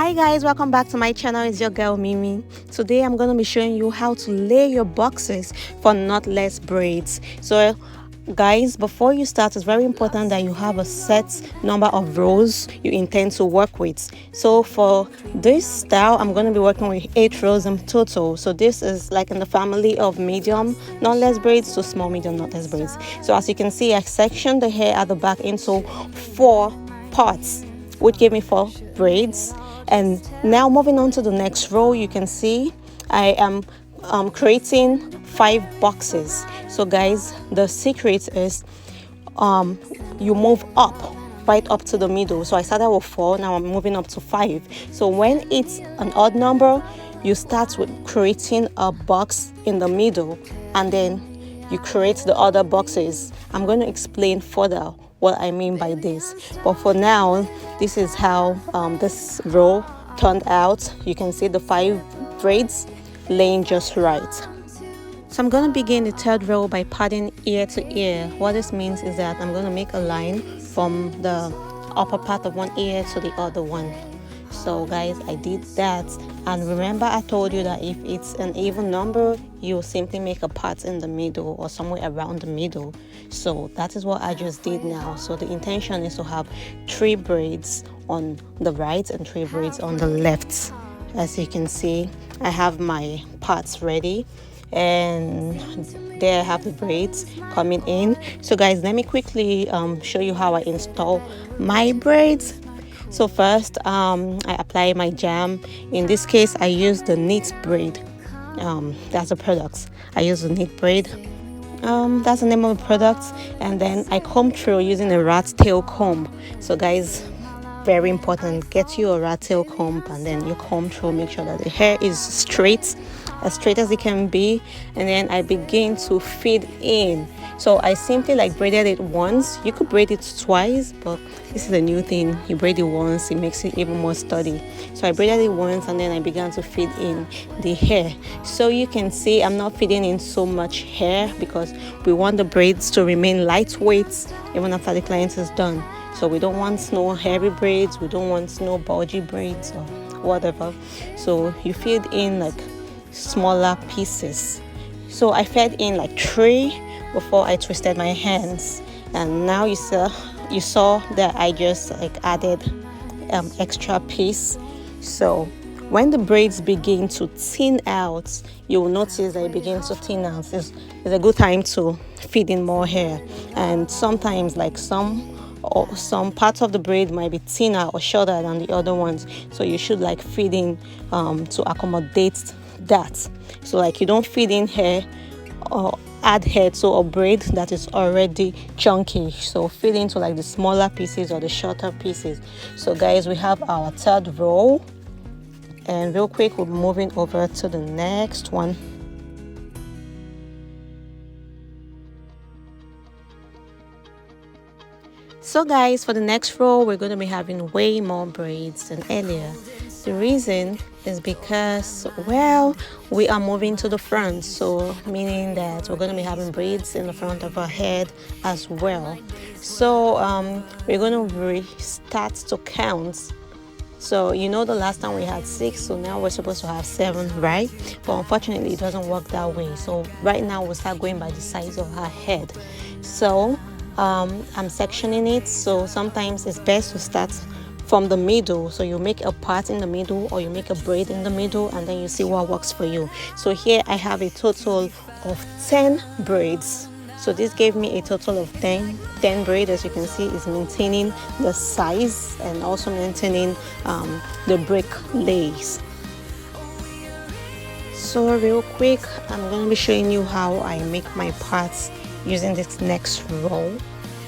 Hi guys, welcome back to my channel. It's your girl Mimi. Today I'm going to be showing you how to lay your boxes for knotless braids. So guys, before you start, it's very important that you have a set number of rows you intend to work with. So for this style, I'm going to be working with 8 rows in total. So this is like in the family of medium knotless braids to small medium knotless braids. So as you can see, I sectioned the hair at the back into 4 parts, which gave me 4 braids. And now moving on to the next row, you can see I am creating 5 boxes. So guys, the secret is you move up, right up to the middle. So I started with 4, now I'm moving up to 5. So when it's an odd number, you start with creating a box in the middle and then you create the other boxes. I'm going to explain further what I mean by this, but for now, this is how this row turned out. You can see the 5 braids laying just right. So I'm going to begin the 3rd row by parting ear to ear. What this means is that I'm going to make a line from the upper part of one ear to the other one. So guys, I did that, and remember I told you that if it's an even number, you simply make a part in the middle or somewhere around the middle. So that is what I just did now. So the intention is to have 3 braids on the right and 3 braids on the left. As you can see, I have my parts ready, and there I have the braids coming in. So guys, let me quickly show you how I install my braids. So first, I apply my jam. In this case, I use the knit braid. That's a product. I use the knit braid. That's the name of the product. And then I comb through using a rat tail comb. So guys, very important, get you a rat tail comb and then you comb through, make sure that the hair is straight as it can be, and then I begin to feed in. So I simply like braided it once. You could braid it twice, but this is a new thing. You braid it once, it makes it even more sturdy. So I braided it once and then I began to feed in the hair. So you can see I'm not feeding in so much hair because we want the braids to remain lightweight even after the client is done. So we don't want no heavy braids, we don't want no bulgy braids or whatever. So you feed in like smaller pieces. So I fed in like 3 before I twisted my hands, and now you saw that I just like added extra piece. So when the braids begin to thin out, you will notice that it begins to thin out. It's a good time to feed in more hair, and sometimes like some parts of the braid might be thinner or shorter than the other ones, so you should like feed in to accommodate that. So like you don't feed in hair or add hair to a braid that is already chunky. So feed into like the smaller pieces or the shorter pieces. So guys, we have our 3rd row, and real quick we're moving over to the next one. So guys, for the next row, we're going to be having way more braids than earlier. The reason is because, well, we are moving to the front, so meaning that we're going to be having braids in the front of our head as well. So we're going to restart to count. So you know the last time we had 6, so now we're supposed to have 7, right? But unfortunately it doesn't work that way. So right now we'll start going by the size of her head. So I'm sectioning it, so sometimes it's best to start from the middle. So you make a part in the middle or you make a braid in the middle, and then you see what works for you. So here I have a total of 10 braids. So this gave me a total of 10 braids. As you can see, is maintaining the size and also maintaining the brick lace. So real quick, I'm going to be showing you how I make my parts using this next row.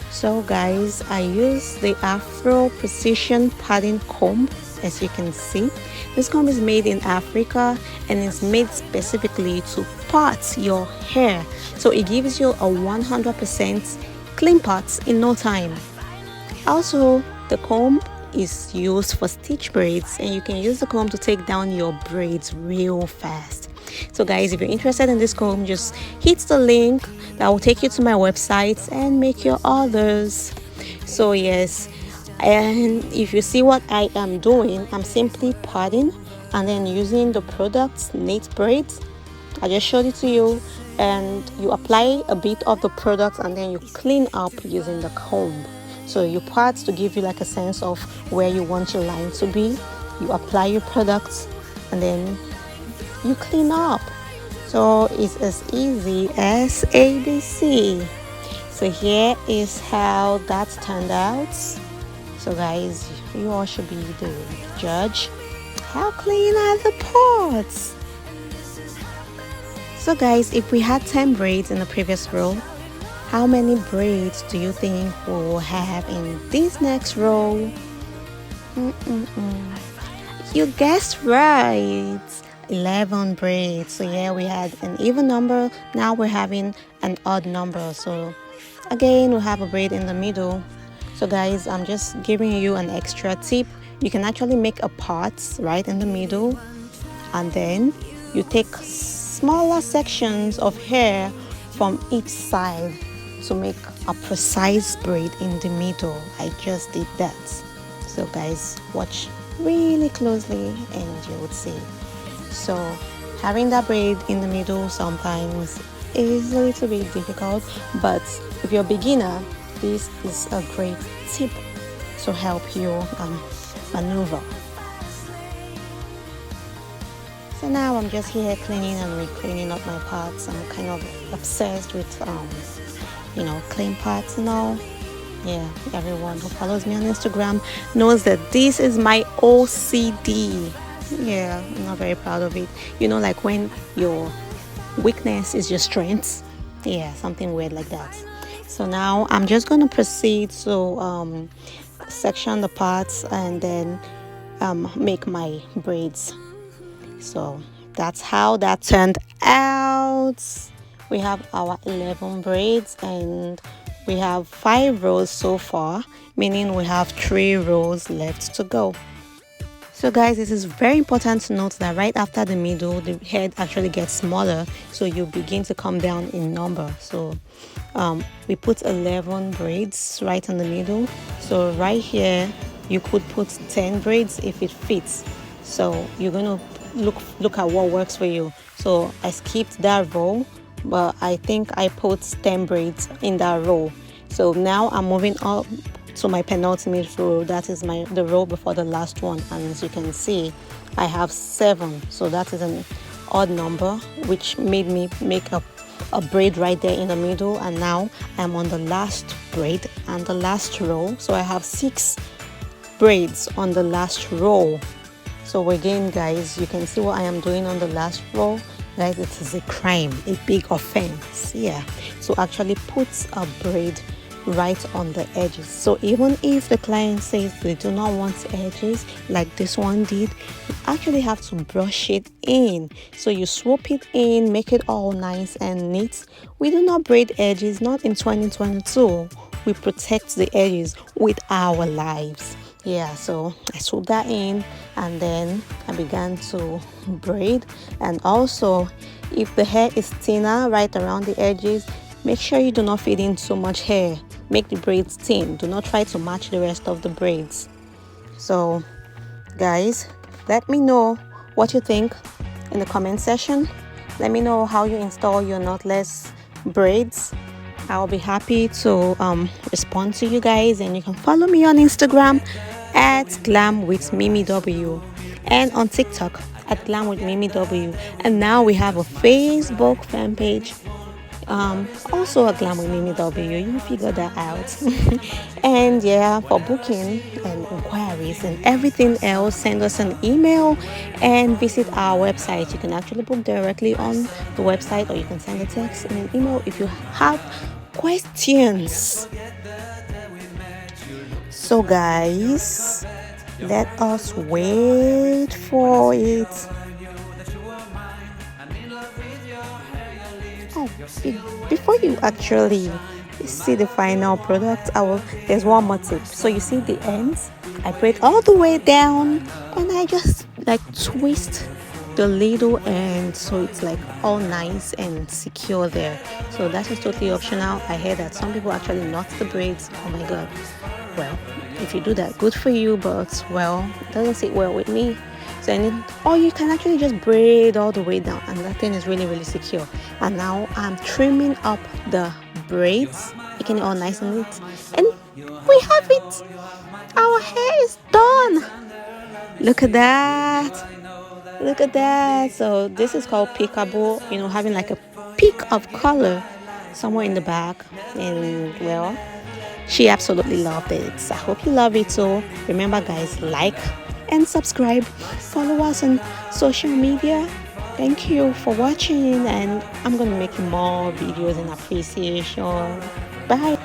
So guys, I use the Afro precision padding comb. As you can see, this comb is made in Africa and is made specifically to part your hair, so it gives you a 100% clean parts in no time. Also, the comb is used for stitch braids, and you can use the comb to take down your braids real fast. So guys, if you're interested in this comb, just hit the link that will take you to my website and make your orders. So yes, And if you see what I am doing, I'm simply parting and then using the products knit braids. I just showed it to you, and you apply a bit of the product and then you clean up using the comb. So you part to give you like a sense of where you want your line to be. You apply your products and then you clean up. So it's as easy as ABC. So here is how that turned out. So guys, you all should be the judge. How clean are the pots? So guys, if we had 10 braids in the previous row, how many braids do you think we will have in this next row? You guessed right, 11 braids. So yeah, we had an even number. Now we're having an odd number. So again, we have a braid in the middle. So guys, I'm just giving you an extra tip. You can actually make a part right in the middle, and then you take smaller sections of hair from each side to make a precise braid in the middle. I just did that. So guys, watch really closely and you would see. So having that braid in the middle sometimes is a little bit difficult, but if you're a beginner, this is a great tip to help you maneuver. So now I'm just here cleaning and re-cleaning up my parts. I'm kind of obsessed with clean parts and all. Yeah, everyone who follows me on Instagram knows that this is my OCD. Yeah, I'm not very proud of it. You know, like when your weakness is your strength. Yeah, something weird like that. So now I'm just going to proceed to section the parts and then make my braids. So that's how that turned out. We have our 11 braids and we have 5 rows so far, meaning we have 3 rows left to go. So guys, it is very important to note that right after the middle, the head actually gets smaller, so you begin to come down in number. So we put 11 braids right in the middle. So right here, you could put 10 braids if it fits. So you're going to look at what works for you. So I skipped that row, but I think I put 10 braids in that row. So now I'm moving up to my penultimate row. That is the row before the last one, and as you can see, I have 7. So that is an odd number, which made me make a braid right there in the middle. And now I'm on the last braid and the last row, so I have 6 braids on the last row. So again guys, you can see what I am doing on the last row. Guys, it is a crime, a big offense, yeah, to actually put a braid right on the edges. So even if the client says they do not want edges like this one did, you actually have to brush it in. So you swoop it in, make it all nice and neat. We do not braid edges, not in 2022. We protect the edges with our lives. Yeah, so I swooped that in and then I began to braid. And also, if the hair is thinner right around the edges, make sure you do not feed in too much hair. Make the braids thin. Do not try to match the rest of the braids. So guys, let me know what you think in the comment section. Let me know how you install your knotless braids. I'll be happy to respond to you guys, and you can follow me on Instagram at glamwithmimiw and on TikTok at glamwithmimiw. And now we have a Facebook fan page, also a Glam with Mimi W. You figure that out. And yeah, for booking and inquiries and everything else, send us an email and visit our website. You can actually book directly on the website, or you can send a text and an email if you have questions. So guys, let us wait for it. Oh, before you actually see the final product, there's one more tip. So you see the ends, I braid all the way down and I just like twist the little end so it's like all nice and secure there. So that is totally optional. I heard that some people actually knot the braids. Oh my god. Well, If you do that, good for you, but well, it doesn't sit well with me. So or you can actually just braid all the way down, and that thing is really really secure. And now I'm trimming up the braids, making it all nice and neat, and we have it. Our hair is done. Look at that. Look at that. So this is called peekaboo, having like a peak of color somewhere in the back. And well, she absolutely loved it. So I hope you love it. So remember guys, like and subscribe. Follow us on social media. Thank you for watching, and I'm gonna make more videos in appreciation. Bye.